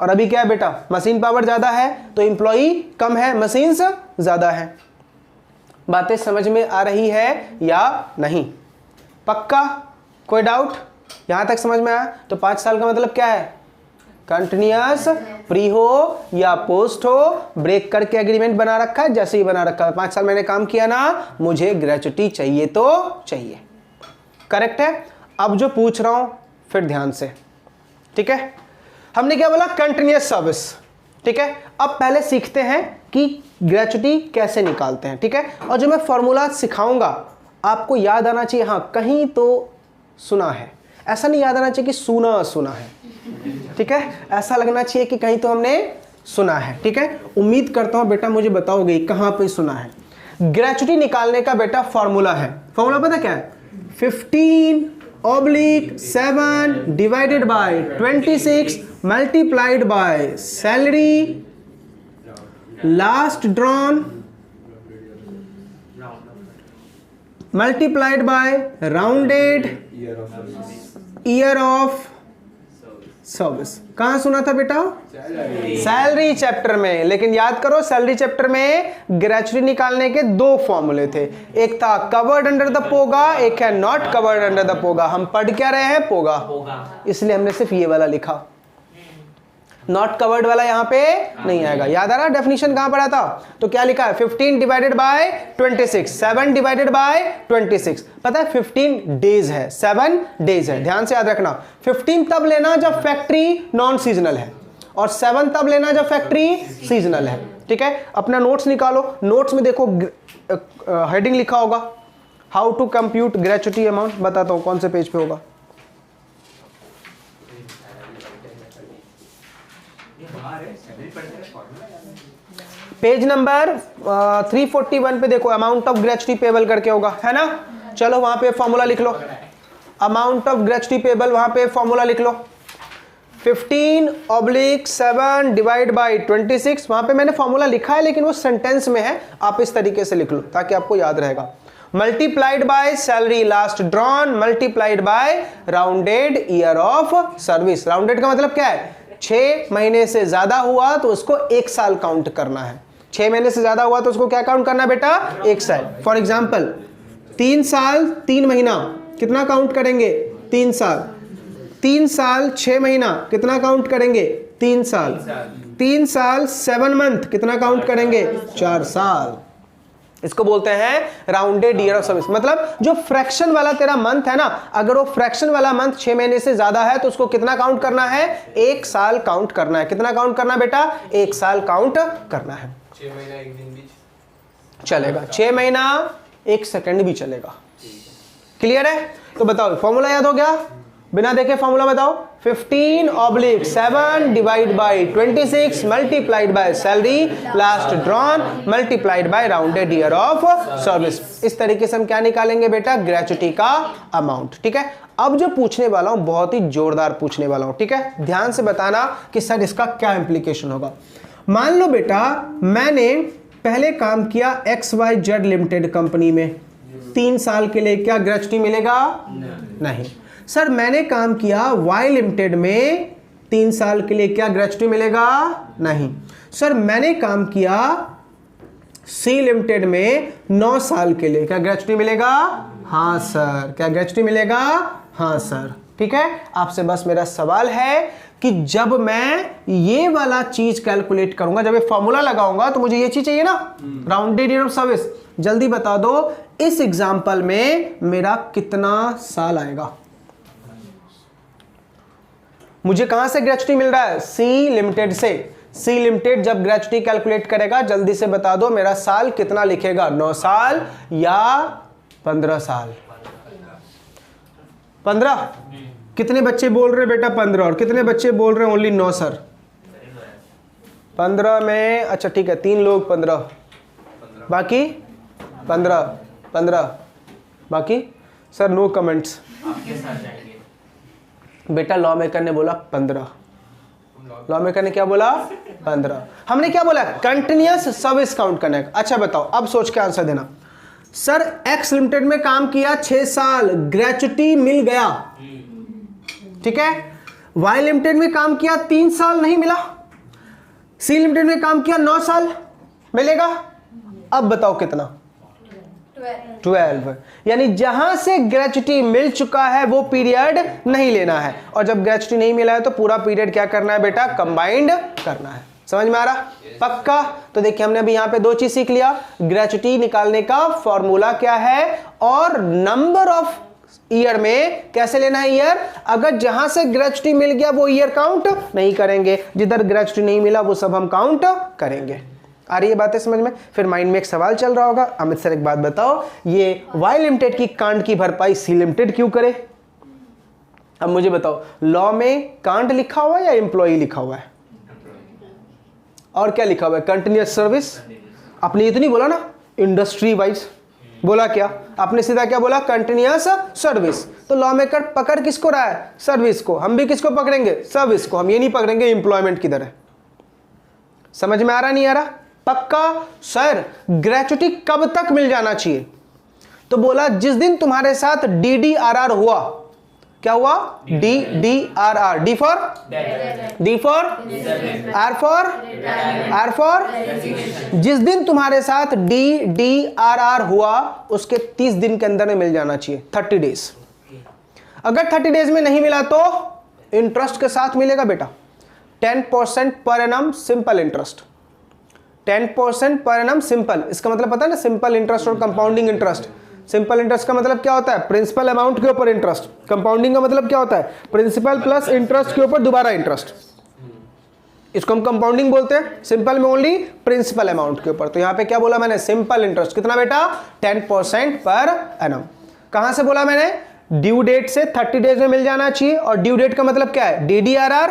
और अभी क्या है बेटा, मशीन पावर ज़्यादा है तो एम्प्लॉई कम है, मशीन्स ज़्यादा है। बातें समझ में आ रही है या नहीं? पक्का? कोई डाउट? यहाँ तक समझ में आया? तो 5 साल का मतलब क्या है? कंटिन्यूअस, प्री हो या पोस्ट हो, ब्रेक करके एग्रीमेंट बना रखा है, जैसे ही बना रखा है 5 साल मैंने काम किया ना, मुझे ग्रेच्युटी चाहिए तो चाहिए। करेक्ट है? अब जो पूछ रहा हूं फिर ध्यान से, ठीक है? हमने क्या बोला? कंटिन्यूअस सर्विस, ठीक है? अब पहले सीखते हैं कि ग्रेच्युटी कैसे निकालते हैं, ठीक है? और जो मैं फॉर्मूला सिखाऊंगा आपको याद आना चाहिए, हाँ कहीं तो सुना है, ऐसा नहीं याद आना चाहिए कि सुना है, ठीक है? ऐसा लगना चाहिए कि कहीं तो हमने सुना है, ठीक है? उम्मीद करता हूं बेटा मुझे बताओगे कहां पे सुना है। ग्रेच्युटी निकालने का बेटा फॉर्मूला है, फॉर्मूला पता क्या है? 15/7 divided by 26 multiplied by salary last drawn multiplied by rounded year of service. कहां सुना था बेटा? सैलरी चैप्टर में। लेकिन याद करो सैलरी चैप्टर में ग्रेच्युटी निकालने के 2 फॉर्मूले थे, एक था कवर्ड अंडर द पोगा, एक है नॉट कवर्ड अंडर द पोगा। हम पढ़ क्या रहे हैं? पोगा, इसलिए हमने सिर्फ ये वाला लिखा, नॉट कवर्ड वाला यहां पे नहीं आएगा। याद आ रहा डेफिनेशन कहां पढ़ा था? तो क्या लिखा है? 15 डिवाइडेड बाय 26, 7 डिवाइडेड बाय 26। पता है 15 डेज है, 7 डेज है। ध्यान से याद रखना, 15 तब लेना जब फैक्ट्री नॉन सीजनल है और 7 तब लेना जब फैक्ट्री सीजनल है, ठीक है? अपना नोट्स निकालो, नोट्स में देखो हेडिंग लिखा होगा how to compute gratuity amount. बताता हूं कौन से पेज पे होगा। पेज नंबर 341 पे देखो, अमाउंट ऑफ ग्रेच्युटी पेबल करके होगा, है ना? चलो वहां पे फॉर्मूला लिख लो, अमाउंट ऑफ ग्रेच्युटी पेबल, वहां पे फॉर्मूला लिख लो 15/7 डिवाइड बाय 26। वहां पे मैंने फॉर्मूला लिखा है लेकिन वो सेंटेंस में है, आप इस तरीके से लिख लो ताकि आपको याद रहेगा। Multiplied by salary last drawn multiplied by rounded year of service. Rounded का मतलब क्या है? 6 महीने से ज्यादा हुआ तो उसको 1 साल काउंट करना है। 6 महीने से ज्यादा हुआ तो उसको क्या काउंट करना है बेटा? 1 साल। फॉर एग्जाम्पल 3 साल 3 महीना कितना काउंट करेंगे? 3 साल। 3 साल 6 महीना कितना काउंट करेंगे? 3 साल। 3 साल 7 मंथ कितना काउंट करेंगे? 4 साल। इसको बोलते हैं राउंडेड ईयर ऑफ सर्विस। मतलब जो फ्रैक्शन वाला तेरा मंथ है ना, अगर वो फ्रैक्शन वाला मंथ 6 महीने से ज्यादा है तो उसको कितना काउंट करना है? 1 साल काउंट करना है। कितना काउंट करना है बेटा? 1 साल काउंट करना है। 6 महीना 1 दिन भी चलेगा, 6 महीना 1 सेकंड भी चलेगा। क्लियर है? तो बताओ फॉर्मूला याद हो गया? बिना देखे फॉर्मूला बताओ। 15/7 divide by 26 multiplied by salary last drawn multiplied by rounded year of service. इस तरीके से हम क्या निकालेंगे बेटा? ग्रेच्युटी का अमाउंट, ठीक है? अब जो पूछने वाला हूं बहुत ही जोरदार पूछने वाला हूं, ठीक है? ध्यान से बताना कि सर इसका क्या इंप्लीकेशन होगा। मान लो बेटा मैंने पहले काम किया XYZ लिमिटेड कंपनी में, 3 साल के लिए, क्या ग्रेच्युटी मिलेगा? नहीं। सर मैंने काम किया Y लिमिटेड में 3 साल के लिए, क्या ग्रेच्युटी मिलेगा? नहीं। सर मैंने काम किया C लिमिटेड में 9 साल के लिए, क्या ग्रेच्युटी मिलेगा? हाँ सर। क्या ग्रेच्युटी मिलेगा? हाँ सर। ठीक है? आपसे बस मेरा सवाल है कि जब मैं ये वाला चीज कैलकुलेट करूंगा, जब ये फॉर्मूला लगाऊंगा तो मुझे ये चीज चाहिए ना, राउंडेड ईयर ऑफ सर्विस। जल्दी बता दो इस एग्जांपल में मेरा कितना साल आएगा? मुझे कहां से ग्रेच्युटी मिल रहा है? सी लिमिटेड से। सी लिमिटेड जब ग्रेच्युटी कैलकुलेट करेगा जल्दी से बता दो मेरा साल कितना लिखेगा? 9 साल या 15 साल? 15? कितने बच्चे बोल रहे बेटा 15? और कितने बच्चे बोल रहे हैं ओनली 9 सर? 15 में, अच्छा ठीक है 3 लोग 15, बाकी 15 बाकी सर नो कमेंट्स। बेटा लॉ मेकर ने बोला 15, लॉ मेकर ने क्या बोला? 15। हमने क्या बोला? कंटिन्यूअस सर्विस काउंट करना है। अच्छा बताओ, अब सोच के आंसर देना। सर एक्स लिमिटेड में काम किया 6 साल, ग्रेच्युटी मिल गया, ठीक है? वाई लिमिटेड में काम किया 3 साल, नहीं मिला। सी लिमिटेड में काम किया 9 साल, मिलेगा। अब बताओ कितना? 12। यानी जहां से ग्रेच्युटी मिल चुका है वो पीरियड नहीं लेना है, और जब ग्रेच्युटी नहीं मिला है तो पूरा पीरियड क्या करना है बेटा? कंबाइंड करना है। समझ में आ रहा? पक्का? तो देखिए हमने अभी यहां पे 2 चीज सीख लिया। ग्रेच्युटी निकालने का फॉर्मूला क्या है, और नंबर ऑफ ईयर में कैसे लेना है ईयर। अगर जहां से ग्रेच्युटी मिल गया वो ईयर काउंट नहीं करेंगे, जिधर ग्रेच्युटी नहीं मिला वो सब हम काउंट करेंगे। आ रही है बातें समझ में? फिर माइंड में एक सवाल चल रहा होगा, अमित सर एक बात बताओ, ये वाई लिमिटेड की कांड की भरपाई सी लिमिटेड क्यों करे? अब मुझे बताओ, लॉ में कांड लिखा हुआ है या एम्प्लॉई लिखा हुआ है? और क्या लिखा हुआ है? Continuous service. आपने ये तो नहीं बोला ना इंडस्ट्री वाइज, बोला क्या आपने? सीधा क्या बोला? Continuous service. तो लॉ मेकर पकड़ किसको रहा है? सर्विस को। हम भी किसको पकड़ेंगे? सर्विस को। हम ये नहीं पकड़ेंगे एम्प्लॉयमेंट की तरह। समझ में आ रहा नहीं आ रहा? पक्का? सर ग्रेच्युटी कब तक मिल जाना चाहिए? तो बोला जिस दिन तुम्हारे साथ DDRR हुआ। क्या हुआ? DDRR। डी फॉर जिस दिन तुम्हारे साथ DDRR हुआ उसके 30 दिन के अंदर में मिल जाना चाहिए, 30 डेज। अगर 30 डेज में नहीं मिला तो इंटरेस्ट के साथ मिलेगा बेटा, 10% per annum simple interest. 10% per annum simple. इसका मतलब पता है ना, सिंपल इंटरेस्ट और कंपाउंडिंग इंटरेस्ट। सिंपल इंटरेस्ट का मतलब क्या होता है? प्रिंसिपल अमाउंट के ऊपर इंटरेस्ट। कंपाउंडिंग का मतलब क्या होता है? प्रिंसिपल प्लस इंटरेस्ट के ऊपर दोबारा इंटरेस्ट। इसको हम कंपाउंडिंग बोलते हैं। सिंपल में ओनली प्रिंसिपल अमाउंट के ऊपर। तो यहां पे क्या बोला मैंने? Simple interest. कितना बेटा? 10% पर एनम। कहां से बोला मैंने? ड्यू डेट से 30 डेज में मिल जाना चाहिए। और ड्यू डेट का मतलब क्या है? DDRR।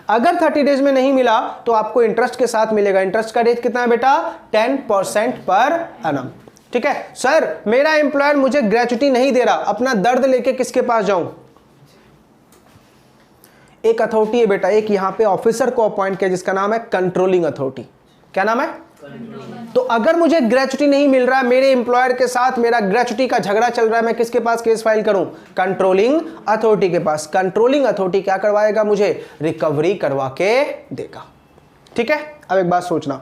अगर 30 डेज में नहीं मिला तो आपको इंटरेस्ट के साथ मिलेगा। इंटरेस्ट का रेट कितना है बेटा? 10% पर एनम। ठीक है सर, मेरा एम्प्लॉयर मुझे ग्रेच्युटी नहीं दे रहा, अपना दर्द लेके किसके पास जाऊं? एक अथॉरिटी है बेटा, एक यहां पे ऑफिसर को अपॉइंट किया जिसका नाम है कंट्रोलिंग अथॉरिटी। क्या नाम है? तो अगर मुझे ग्रेच्युटी नहीं मिल रहा है, मेरे एम्प्लॉयर के साथ मेरा ग्रेच्युटी का झगड़ा चल रहा है, मैं किसके पास केस फाइल करूं? कंट्रोलिंग अथॉरिटी के पास। कंट्रोलिंग अथॉरिटी क्या करवाएगा? मुझे रिकवरी करवा के देगा। ठीक है, अब एक बात सोचना,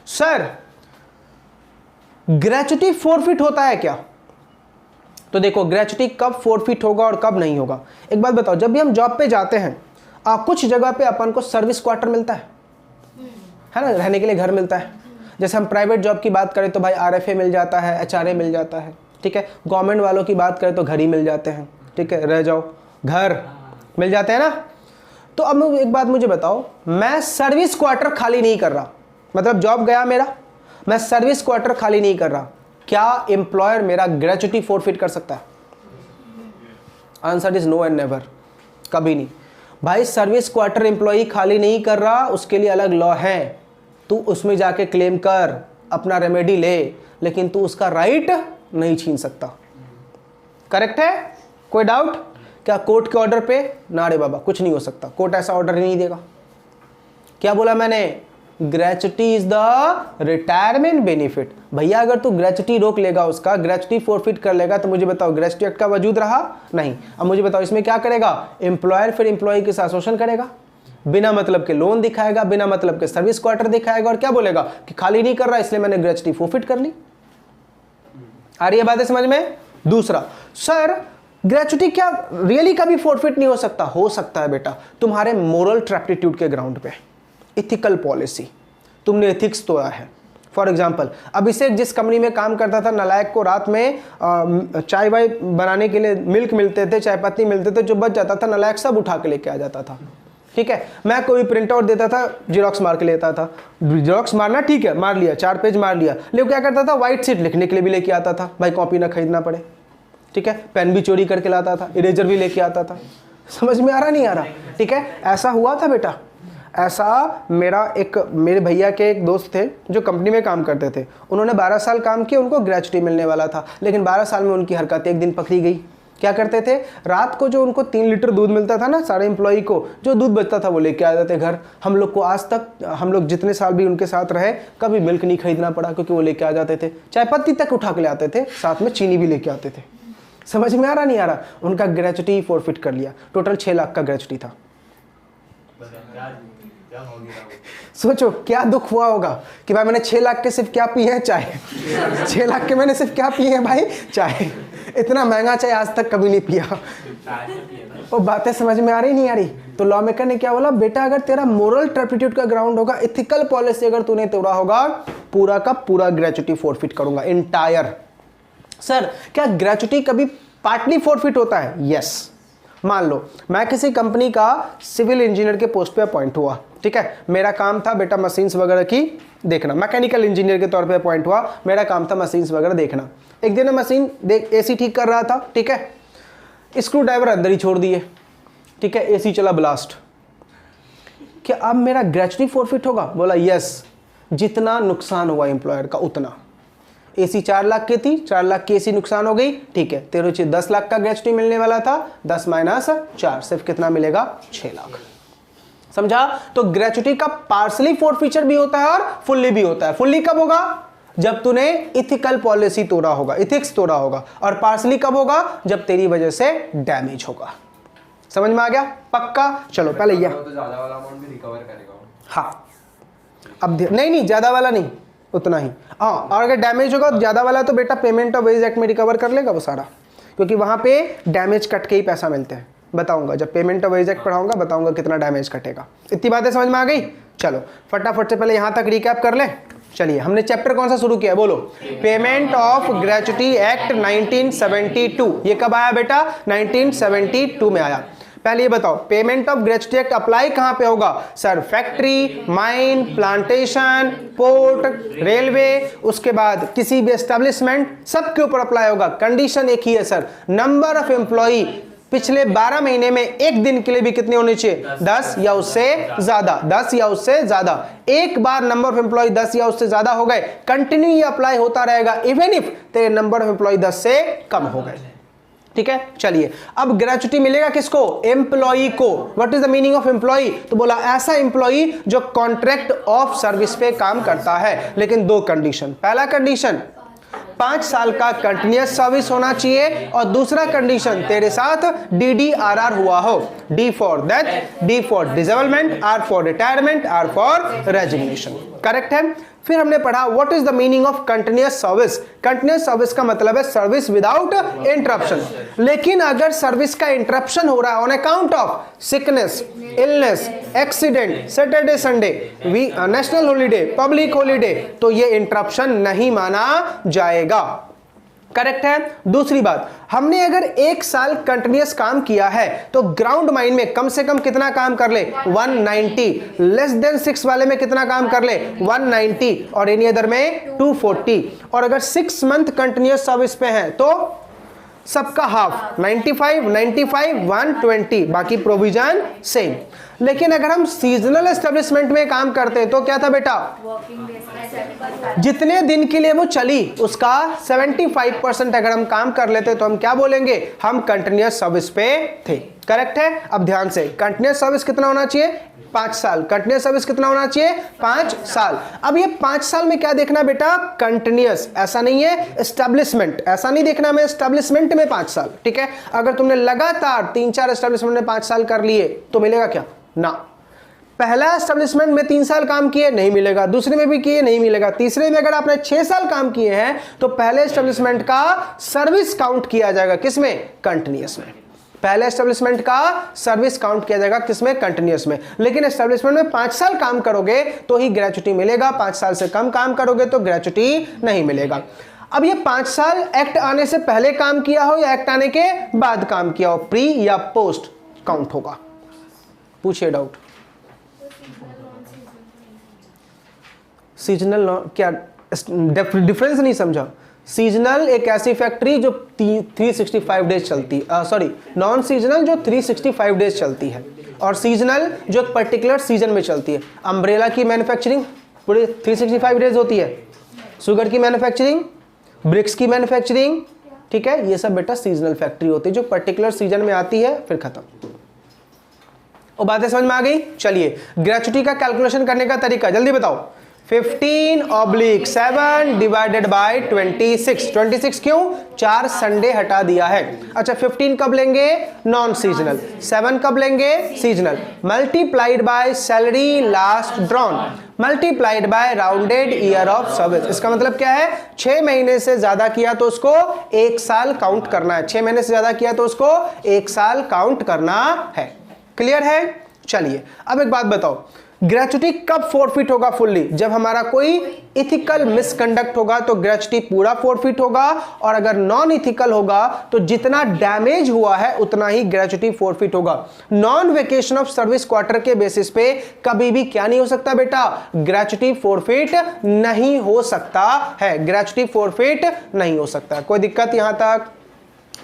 सर ग्रेच्युटी फोरफिट होता है क्या? तो देखो ग्रेच्युटी कब फोरफिट होगा और कब नहीं होगा। एक बात बताओ, जब भी हम जॉब पे जाते हैं कुछ जगह पे अपन को सर्विस क्वार्टर मिलता है ना, रहने के लिए घर मिलता है। जैसे हम प्राइवेट जॉब की बात करें तो भाई RFA मिल जाता है, HRA मिल जाता है। ठीक है, गवर्नमेंट वालों की बात करें तो घर ही मिल जाते हैं। ठीक है, रह जाओ घर मिल जाते हैं ना। तो अब एक बात मुझे बताओ, मैं सर्विस क्वार्टर खाली नहीं कर रहा, मतलब जॉब गया मेरा, मैं सर्विस क्वार्टर खाली नहीं कर रहा, क्या एम्प्लॉयर मेरा ग्रेच्युटी फोरफिट कर सकता है? Answer is no and never, कभी नहीं। भाई सर्विस क्वार्टर एम्प्लॉय खाली नहीं कर रहा, उसके लिए अलग लॉ है, तू उसमें जाके क्लेम कर, अपना रेमेडी ले, लेकिन तू उसका राइट नहीं छीन सकता। करेक्ट है? कोई डाउट? क्या कोर्ट के ऑर्डर पे? ना रे बाबा, कुछ नहीं हो सकता, कोर्ट ऐसा ऑर्डर नहीं देगा। क्या बोला मैंने? Gratuity is the retirement benefit. भैया अगर तू ग्रेच्युटी रोक लेगा, उसका ग्रेच्युटी फोरफिट कर लेगा, तो मुझे बताओ ग्रेच्युटी एक्ट का वजूद रहा? नहीं। अब मुझे बताओ इसमें क्या करेगा? एम्प्लॉयर फिर एम्प्लॉय के साथ शोषण करेगा, बिना मतलब के लोन दिखाएगा, बिना मतलब के सर्विस क्वार्टर दिखाएगा, और क्या बोलेगा कि खाली नहीं कर रहा इसलिए मैंने ग्रेच्युटी फोरफिट कर ली। आ रही है बातें समझ में? दूसरा, सर ग्रेच्युटी क्या रियली कभी फोरफिट नहीं हो सकता? हो सकता है बेटा, तुम्हारे मोरल ट्रैप्टिट्यूड के ग्राउंड पे, इथिकल पॉलिसी, तुमने एथिक्स तोड़ा है। फॉर एग्जाम्पल, अभिषेक जिस कंपनी में काम करता था, नालायक को रात में चाय वाय बनाने के लिए मिल्क मिलते थे, चाय पत्ती मिलते थे, जो बच जाता था नालायक सब उठा के लेके आ जाता था। ठीक है, मैं कोई प्रिंट आउट देता था, जीरोक्स मार के लेता था। जीरोक्स मारना ठीक है, मार लिया, 4 पेज मार लिया, लेकिन क्या करता था, व्हाइट शीट लिखने के लिए भी लेके आता था, भाई कॉपी ना खरीदना पड़े। ठीक है, पेन भी चोरी करके लाता था, इरेजर भी लेके आता था। समझ में आ रहा नहीं आ रहा? ठीक है, ऐसा हुआ था बेटा। ऐसा मेरे भैया के एक दोस्त थे जो कंपनी में काम करते थे, उन्होंने 12 साल काम किया, उनको ग्रेच्युटी मिलने वाला था, लेकिन 12 साल में उनकी हरकत एक दिन पकड़ी गई। क्या करते थे? रात को जो उनको 3 लीटर दूध मिलता था ना सारे एम्प्लॉय को, जो दूध बचता था वो लेके आ जाते घर। हम लोग को आज तक, हम लोग जितने साल भी उनके साथ रहे, कभी मिल्क नहीं खरीदना पड़ा, क्योंकि वो लेके आ जाते थे। चाय पत्ती तक उठा के ले आते थे, साथ में चीनी भी लेके आते थे। समझ में आ रहा नहीं आ रहा? उनका ग्रेच्युटी फोरफिट कर लिया। टोटल 6 लाख का ग्रेच्युटी था। सोचो क्या दुख हुआ होगा कि भाई मैंने 6 लाख के सिर्फ क्या पिए हैं, चाय। 6 लाख के मैंने सिर्फ क्या पिए हैं भाई, चाय। इतना महंगा चाय आज तक कभी नहीं पिया। वो बातें समझ में आ रही नहीं आ रही? तो लॉ मेकर ने क्या बोला, बेटा अगर तेरा मोरल टर्पिट्यूड का ग्राउंड होगा, इथिकल पॉलिसी अगर तूने तोड़ा होगा, पूरा का पूरा ग्रेचुटी फोरफिट करूंगा, इंटायर। सर क्या ग्रेचुटी कभी पार्टली फोरफिट होता है? यस। मान लो मैं किसी कंपनी का सिविल इंजीनियर के पोस्ट पे अपॉइंट हुआ, ठीक है, मेरा काम था बेटा मशीन्स वगैरह की देखना, मैकेनिकल इंजीनियर के तौर पे अपॉइंट हुआ, मेरा काम था मशीन्स वगैरह देखना। एक दिन मशीन देख एसी ठीक कर रहा था, ठीक है, स्क्रू ड्राइवर अंदर ही छोड़ दिए, ठीक है, एसी चला ब्लास्ट। क्या अब मेरा ग्रेचुटी फोरफिट होगा? बोला यस, जितना नुकसान हुआ एम्प्लॉयर का उतना। एसी 4 लाख की थी, 4 लाख की एसी नुकसान हो गई, ठीक है, तेरे 10 लाख का ग्रेचुटी मिलने वाला था, 10 माइनस 4 सिर्फ कितना मिलेगा? 6 लाख। समझा? तो ग्रेचुटी का पार्सली फोरफिचर भी होता है और फुल्ली भी होता है। फुल्ली कब होगा? जब तूने इथिकल पॉलिसी तोड़ा होगा, इथिक्स तोड़ा होगा, और पार्सली कब होगा? जब तेरी वजह से डैमेज होगा। समझ में आ गया? पक्का? चलो पहले यह तो ज्यादा वाला अमाउंट भी रिकवर करेगा। हाँ, अब नहीं ज्यादा वाला नहीं, उतना ही। हाँ, और अगर डैमेज होगा तो ज्यादा वाला तो बेटा पेमेंट ऑफ वेज एक्ट में रिकवर कर लेगा वो सारा, क्योंकि वहां पे डैमेज कट के ही पैसा मिलते हैं। बताऊंगा जब पेमेंट ऑफ वेज एक्ट पढ़ाऊंगा, बताऊंगा कितना डैमेज कटेगा। इतनी बातें समझ में आ गई? चलो फटाफट से पहले यहां तक रिकैप कर ले। चलिए, हमने चैप्टर कौन सा शुरू किया? बोलो। Payment of gratuity act 1972। ये कब आया बेटा? 1972 में आया। पहले ये बताओ, payment of gratuity act apply कहां पे होगा? Sir factory, mine, plantation, port, railway, उसके बाद किसी भी एस्टेब्लिशमेंट, सबके ऊपर अप्लाई होगा। कंडीशन एक ही है सर, नंबर ऑफ एम्प्लॉई पिछले 12 महीने में एक दिन के लिए भी कितने होने चाहिए? 10 या उससे ज्यादा। 10 या उससे ज्यादा। एक बार नंबर ऑफ एम्प्लॉय 10 या उससे ज्यादा हो गए, कंटिन्यू ये अप्लाई होता रहेगा, इवन इफ तेरे नंबर ऑफ एम्प्लॉय 10 से कम हो गए। ठीक है, चलिए अब ग्रेचुटी मिलेगा किसको? एम्प्लॉई को। What is the meaning of employee? तो बोला ऐसा एम्प्लॉई जो कॉन्ट्रैक्ट ऑफ सर्विस पे काम करता है, लेकिन 2 कंडीशन। पहला कंडीशन 5 साल का कंटिन्यूअस सर्विस होना चाहिए, और दूसरा कंडीशन तेरे साथ DDRR हुआ हो। D for death, D for disablement, R for retirement, R for resignation. Correct है? फिर हमने पढ़ा what is the meaning of continuous service. Continuous service का मतलब है सर्विस विदाउट इंटरप्शन। लेकिन अगर सर्विस का इंटरप्शन हो रहा है on account of sickness, illness, accident, Saturday Sunday, national holiday, public holiday, तो ये इंटरप्शन नहीं माना जाएगा। करेक्ट है? दूसरी बात, हमने अगर 1 साल कंटिन्यूअस काम किया है तो ग्राउंड माइन में कम से कम कितना काम कर ले? 190। लेस देन 6 वाले में कितना काम कर ले? 190, और एनी अदर में 240। और अगर 6 मंथ कंटिन्यूअस सर्विस पे है तो सबका हाफ 95, 95, 120, बाकी प्रोविजन सेम। लेकिन अगर हम सीजनल एस्टेब्लिशमेंट में काम करते हैं तो क्या था बेटा? जितने दिन के लिए वो चली उसका 75% अगर हम काम कर लेते तो हम क्या बोलेंगे? हम कंटिन्यूअस सर्विस पे थे। करेक्ट है? अब ध्यान से, कंटिन्यूअस सर्विस कितना होना चाहिए? 5 साल। कंटिन्यूअस सर्विस कितना होना चाहिए? 5 साल। अब ये 5 साल में क्या देखना बेटा? कंटिन्यूअस, ऐसा नहीं है एस्टेब्लिशमेंट, ऐसा नहीं देखना हमें एस्टेब्लिशमेंट में 5 साल। ठीक है, अगर तुमने लगातार 3-4 एस्टेब्लिशमेंट में 5 साल कर लिए तो मिलेगा क्या? ना। पहला एस्टेब्लिशमेंट में 3 साल काम किए, नहीं मिलेगा। दूसरे में भी किए, नहीं मिलेगा। तीसरे में अगर आपने 6 साल काम किए हैं तो पहले एस्टेब्लिशमेंट का सर्विस काउंट किया जाएगा किसमें? कंटिन्यूअस में। पहले एस्टेब्लिशमेंट का सर्विस काउंट किया जाएगा किसमें? कंटिन्यूअस में। लेकिन एस्टेब्लिशमेंट में 5 साल काम करोगे तो ही ग्रेचुटी मिलेगा, 5 साल से कम काम करोगे तो ग्रेचुटी नहीं मिलेगा। अब ये 5 साल एक्ट आने से पहले काम किया हो या एक्ट आने के बाद काम किया हो, प्री या पोस्ट काउंट होगा। पूछिए डाउट। सीजनल क्या डिफरेंस नहीं समझा? सीजनल एक ऐसी फैक्ट्री जो 365 डेज चलती है, सॉरी नॉन सीजनल जो 365 डेज चलती है, और सीजनल जो एक पर्टिकुलर सीजन में चलती है। अम्ब्रेला की मैन्युफैक्चरिंग पूरे 365 डेज होती है, शुगर की मैन्युफैक्चरिंग, ब्रिक्स की मैन्युफैक्चरिंग, ठीक है, ये सब बेटा सीजनल फैक्ट्री होती है जो पर्टिकुलर सीजन में आती है फिर खत्म। और बातें समझ में आ गई? चलिए ग्रेचुटी का कैलकुलेशन करने का तरीका जल्दी बताओ। 15/7 डिवाइडेड बाय 26। 26 क्यों? 4 संडे हटा दिया है। अच्छा 15 कब लेंगे? Non seasonal. 7 कब लेंगे? Seasonal. Multiplied by salary last drawn multiplied by rounded year of service. इसका मतलब क्या है? 6 महीने से ज्यादा किया तो उसको 1 साल काउंट करना है। 6 महीने से ज्यादा किया तो उसको 1 साल काउंट करना है। क्लियर है? चलिए अब एक बात बताओ, ग्रेच्युटी कब फॉरफिट होगा फुल्ली? जब हमारा कोई इथिकल मिसकंडक्ट होगा तो ग्रेच्युटी पूरा फॉरफिट होगा, और अगर नॉन इथिकल होगा तो जितना डैमेज हुआ है उतना ही ग्रेच्युटी फॉरफिट होगा। Non vacation of service quarter के बेसिस पे कभी भी क्या नहीं हो सकता बेटा? ग्रेच्युटी फॉरफिट नहीं हो सकता है। ग्रेच्युटी फॉरफिट नहीं हो सकता। कोई दिक्कत यहां तक?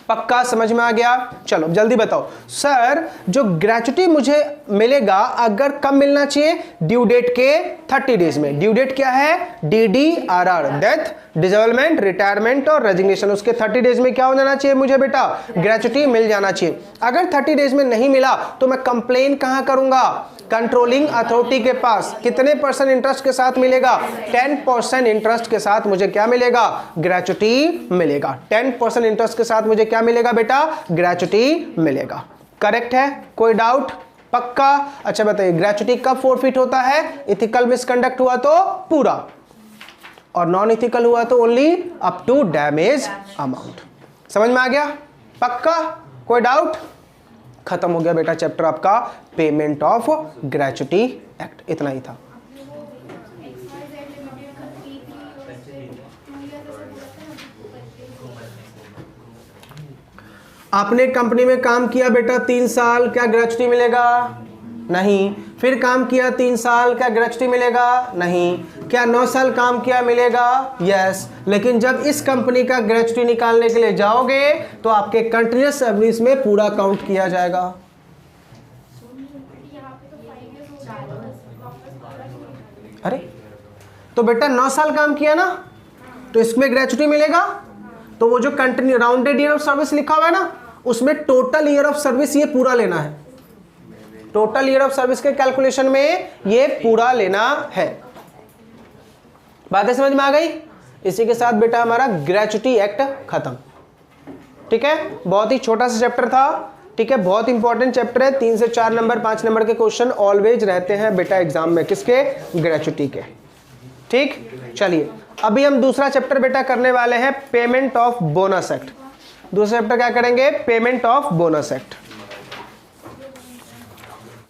पक्का समझ में आ गया? चलो जल्दी बताओ सर, जो ग्रेच्युटी मुझे मिलेगा अगर कब मिलना चाहिए? ड्यू डेट के 30 डेज में। ड्यू डेट क्या है? DDRR, डेथ, डिसेबलमेंट, रिटायरमेंट और रेजिग्नेशन। उसके 30 डेज में क्या हो जाना चाहिए मुझे बेटा? ग्रेच्युटी मिल जाना चाहिए। अगर 30 डेज में नहीं मिला तो मैं कंप्लेन कहां करूंगा? कंट्रोलिंग अथॉरिटी के पास। कितने % इंटरेस्ट के साथ मिलेगा? 10% इंटरेस्ट के साथ मुझे क्या मिलेगा? ग्रेच्युटी मिलेगा। 10% इंटरेस्ट के साथ मुझे क्या मिलेगा बेटा? ग्रेच्युटी मिलेगा। करेक्ट है? कोई डाउट? पक्का? अच्छा बताइए, ग्रेच्युटी कब फॉरफिट होता है? इथिकल मिसकंडक्ट हुआ तो पूरा, और नॉन इथिकल हुआ तो only up to damage amount. समझ में आ गया? पक्का? कोई डाउट? खत्म हो गया बेटा चैप्टर आपका पेमेंट ऑफ ग्रेच्युटी एक्ट। इतना ही था। आपने कंपनी में काम किया बेटा 3 साल, क्या ग्रेच्युटी मिलेगा? नहीं। फिर काम किया 3 साल, क्या ग्रेच्युटी मिलेगा? नहीं। क्या 9 साल काम किया? मिलेगा? यस। लेकिन जब इस कंपनी का ग्रेच्युटी निकालने के लिए जाओगे तो आपके कंटिन्यूअस सर्विस में पूरा काउंट किया जाएगा। अरे तो बेटा 9 साल काम किया ना, तो इसमें ग्रेच्युटी मिलेगा। तो वो जो continue rounded year of service लिखा हुआ है ना, उसमें टोटल ईयर ऑफ सर्विस ये पूरा लेना है। टोटल ईयर ऑफ सर्विस के कैलकुलेशन में ये पूरा लेना है। बातें समझ में आ गई? इसी के साथ बेटा हमारा ग्रेच्युटी एक्ट खत्म। ठीक है, बहुत ही छोटा सा चैप्टर था। ठीक है, बहुत इंपॉर्टेंट चैप्टर है। 3 से 4 नंबर 5 नंबर के क्वेश्चन ऑलवेज रहते हैं बेटा एग्जाम में। किसके? ग्रेच्युटी के। ठीक, चलिए अभी हम दूसरा चैप्टर बेटा करने वाले हैं पेमेंट ऑफ बोनस एक्ट। दूसरा चैप्टर क्या करेंगे? Payment of bonus act.